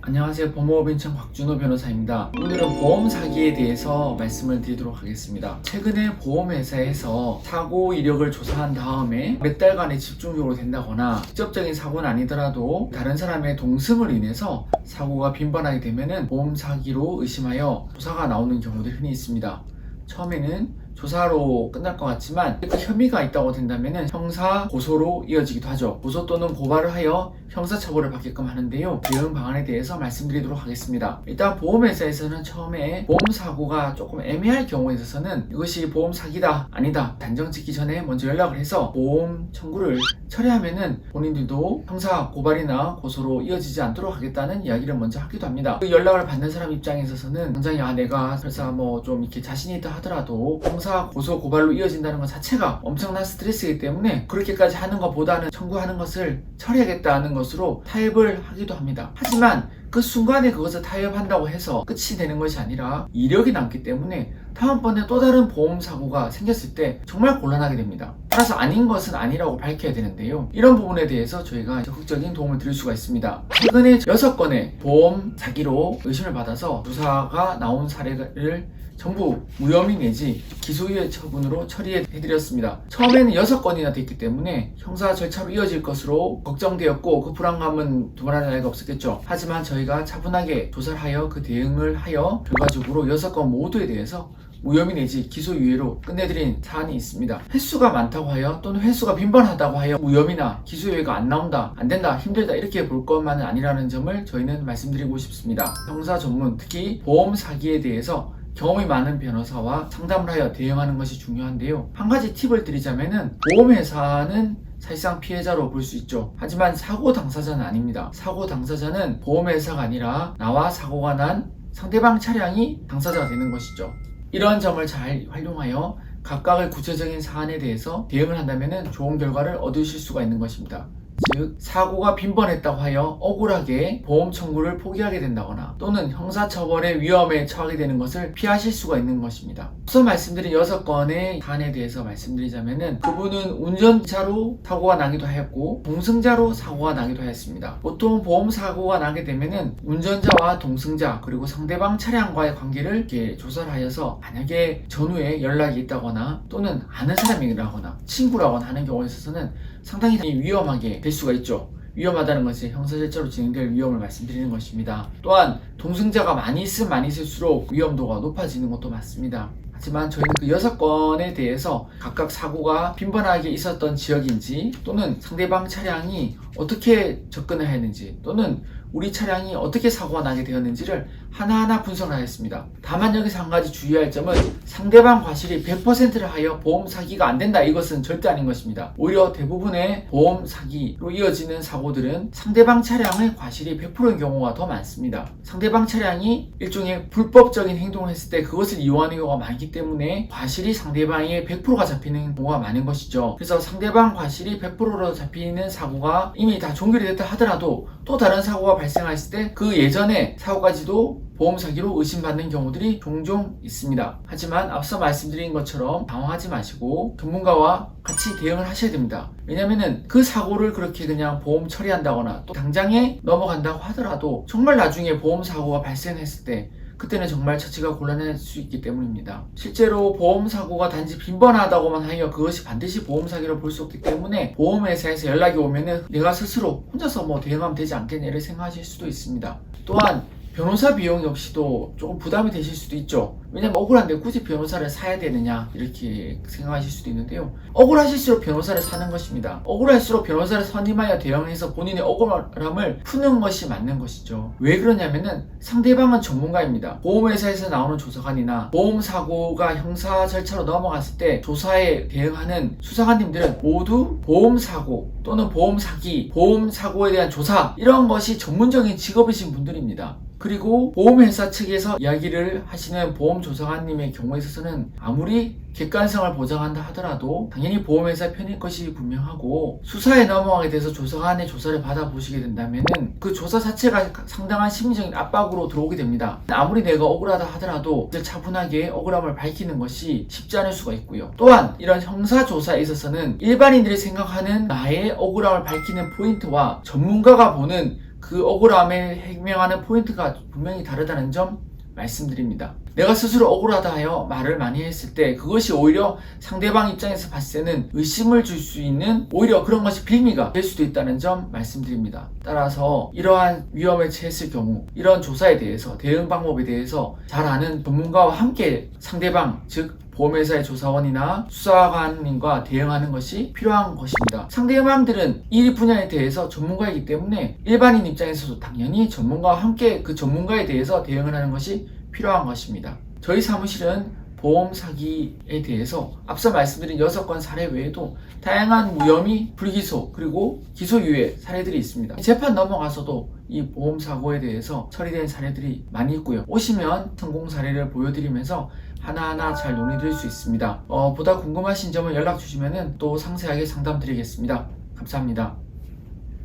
안녕하세요. 법무법인청 곽준호 변호사입니다. 오늘은 보험 사기에 대해서 말씀을 드리도록 하겠습니다. 최근에 보험회사에서 사고 이력을 조사한 다음에 몇 달간의 집중적으로 된다거나 직접적인 사고는 아니더라도 다른 사람의 동승을 인해서 사고가 빈번하게 되면 보험 사기로 의심하여 조사가 나오는 경우들이 흔히 있습니다. 처음에는 조사로 끝날 것 같지만 그 혐의가 있다고 된다면 형사 고소로 이어지기도 하죠. 고소 또는 고발을 하여 형사처벌을 받게끔 하는데요. 대응 방안에 대해서 말씀드리도록 하겠습니다. 일단 보험회사에서는 처음에 보험사고가 조금 애매할 경우에 있어서는 이것이 보험 사기다 아니다 단정 짓기 전에 먼저 연락을 해서 보험 청구를 처리하면은 본인들도 형사 고발이나 고소로 이어지지 않도록 하겠다는 이야기를 먼저 하기도 합니다. 그 연락을 받는 사람 입장에 있어서는 굉장히 내가 설사 좀 이렇게 자신이 있다 하더라도 형사 고소 고발로 이어진다는 것 자체가 엄청난 스트레스이기 때문에 그렇게까지 하는 것보다는 청구하는 것을 처리하겠다는 것으로 타협을 하기도 합니다. 하지만 그 순간에 그것을 타협한다고 해서 끝이 되는 것이 아니라 이력이 남기 때문에 다음번에 또 다른 보험사고가 생겼을 때 정말 곤란하게 됩니다. 따라서 아닌 것은 아니라고 밝혀야 되는데요. 이런 부분에 대해서 저희가 적극적인 도움을 드릴 수가 있습니다. 최근에 6건의 보험 사기로 의심을 받아서 조사가 나온 사례를 전부 무혐의 내지 기소유예 처분으로 처리해드렸습니다. 처음에는 6건이나 됐기 때문에 형사 절차로 이어질 것으로 걱정되었고 그 불안감은 두말할 나위가 없었겠죠. 하지만 저희가 차분하게 조사를 하여 그 대응을 하여 결과적으로 6건 모두에 대해서 무혐의 내지 기소유예로 끝내드린 사안이 있습니다. 횟수가 많다고 하여 또는 횟수가 빈번하다고 하여 무혐의나 기소유예가 안 나온다, 안 된다, 힘들다 이렇게 볼 것만은 아니라는 점을 저희는 말씀드리고 싶습니다. 형사 전문, 특히 보험 사기에 대해서 경험이 많은 변호사와 상담을 하여 대응하는 것이 중요한데요. 한 가지 팁을 드리자면은 보험회사는 사실상 피해자로 볼 수 있죠. 하지만 사고 당사자는 아닙니다. 사고 당사자는 보험회사가 아니라 나와 사고가 난 상대방 차량이 당사자가 되는 것이죠. 이러한 점을 잘 활용하여 각각의 구체적인 사안에 대해서 대응을 한다면 좋은 결과를 얻으실 수가 있는 것입니다. 즉 사고가 빈번했다고 하여 억울하게 보험 청구를 포기하게 된다거나 또는 형사처벌의 위험에 처하게 되는 것을 피하실 수가 있는 것입니다. 앞서 말씀드린 6건의 사안에 대해서 말씀드리자면 그분은 운전자로 사고가 나기도 하였고 동승자로 사고가 나기도 하였습니다. 보통 보험 사고가 나게 되면 운전자와 동승자 그리고 상대방 차량과의 관계를 이렇게 조사를 하여서 만약에 전후에 연락이 있다거나 또는 아는 사람이라거나 친구라거나 하는 경우에 있어서는 상당히 위험하게 될 수가 있죠. 위험하다는 것이 형사절차로 진행될 위험을 말씀드리는 것입니다. 또한 동승자가 많이 있으면 많이 있을수록 위험도가 높아지는 것도 맞습니다. 하지만 저희는 그 6건에 대해서 각각 사고가 빈번하게 있었던 지역인지 또는 상대방 차량이 어떻게 접근을 했는지 또는 우리 차량이 어떻게 사고가 나게 되었는지를 하나하나 분석을 하였습니다. 다만 여기서 한 가지 주의할 점은 상대방 과실이 100%를 하여 보험 사기가 안 된다 이것은 절대 아닌 것입니다. 오히려 대부분의 보험 사기로 이어지는 사고들은 상대방 차량의 과실이 100%인 경우가 더 많습니다. 상대방 차량이 일종의 불법적인 행동을 했을 때 그것을 이용하는 경우가 많기 때문에 과실이 상대방의 100%가 잡히는 경우가 많은 것이죠. 그래서 상대방 과실이 100%로 잡히는 사고가 이미 다 종결이 됐다 하더라도 또 다른 사고가 발생했을 때 그 예전의 사고까지도 보험 사기로 의심받는 경우들이 종종 있습니다. 하지만 앞서 말씀드린 것처럼 당황하지 마시고 전문가와 같이 대응을 하셔야 됩니다. 왜냐면은 그 사고를 그렇게 그냥 보험 처리한다거나 또 당장에 넘어간다고 하더라도 정말 나중에 보험 사고가 발생했을 때 그때는 정말 처치가 곤란할 수 있기 때문입니다. 실제로 보험사고가 단지 빈번하다고만 하여 그것이 반드시 보험사기로 볼 수 없기 때문에 보험회사에서 연락이 오면은 내가 스스로 혼자서 대응하면 되지 않겠냐를 생각하실 수도 있습니다. 또한 변호사 비용 역시도 조금 부담이 되실 수도 있죠. 왜냐면 억울한데 굳이 변호사를 사야 되느냐 이렇게 생각하실 수도 있는데요. 억울하실수록 변호사를 사는 것입니다. 억울할수록 변호사를 선임하여 대응해서 본인의 억울함을 푸는 것이 맞는 것이죠. 왜 그러냐면은 상대방은 전문가입니다. 보험회사에서 나오는 조사관이나 보험사고가 형사 절차로 넘어갔을 때 조사에 대응하는 수사관님들은 모두 보험사고 또는 보험사기, 보험사고에 대한 조사 이런 것이 전문적인 직업이신 분들입니다. 그리고 보험회사 측에서 이야기를 하시는 보험조사관님의 경우에 있어서는 아무리 객관성을 보장한다 하더라도 당연히 보험회사 편일 것이 분명하고 수사에 넘어가게 돼서 조사관의 조사를 받아보시게 된다면 그 조사 자체가 상당한 심리적인 압박으로 들어오게 됩니다. 아무리 내가 억울하다 하더라도 차분하게 억울함을 밝히는 것이 쉽지 않을 수가 있고요. 또한 이런 형사조사에 있어서는 일반인들이 생각하는 나의 억울함을 밝히는 포인트와 전문가가 보는 그 억울함에 해명하는 포인트가 분명히 다르다는 점 말씀드립니다. 내가 스스로 억울하다 하여 말을 많이 했을 때 그것이 오히려 상대방 입장에서 봤을 때는 의심을 줄 수 있는, 오히려 그런 것이 빌미가 될 수도 있다는 점 말씀드립니다. 따라서 이러한 위험에 처했을 경우 이런 조사에 대해서, 대응 방법에 대해서 잘 아는 전문가와 함께 상대방, 즉 보험회사의 조사원이나 수사관님과 대응하는 것이 필요한 것입니다. 상대방들은 이 분야에 대해서 전문가이기 때문에 일반인 입장에서도 당연히 전문가와 함께 그 전문가에 대해서 대응을 하는 것이 필요한 것입니다. 저희 사무실은 보험 사기에 대해서 앞서 말씀드린 6건 사례 외에도 다양한 무혐의, 불기소, 그리고 기소유예 사례들이 있습니다. 재판 넘어가서도 이 보험 사고에 대해서 처리된 사례들이 많이 있고요. 오시면 성공 사례를 보여드리면서 하나하나 잘 논의드릴 수 있습니다. 보다 궁금하신 점은 연락 주시면 또 상세하게 상담 드리겠습니다. 감사합니다.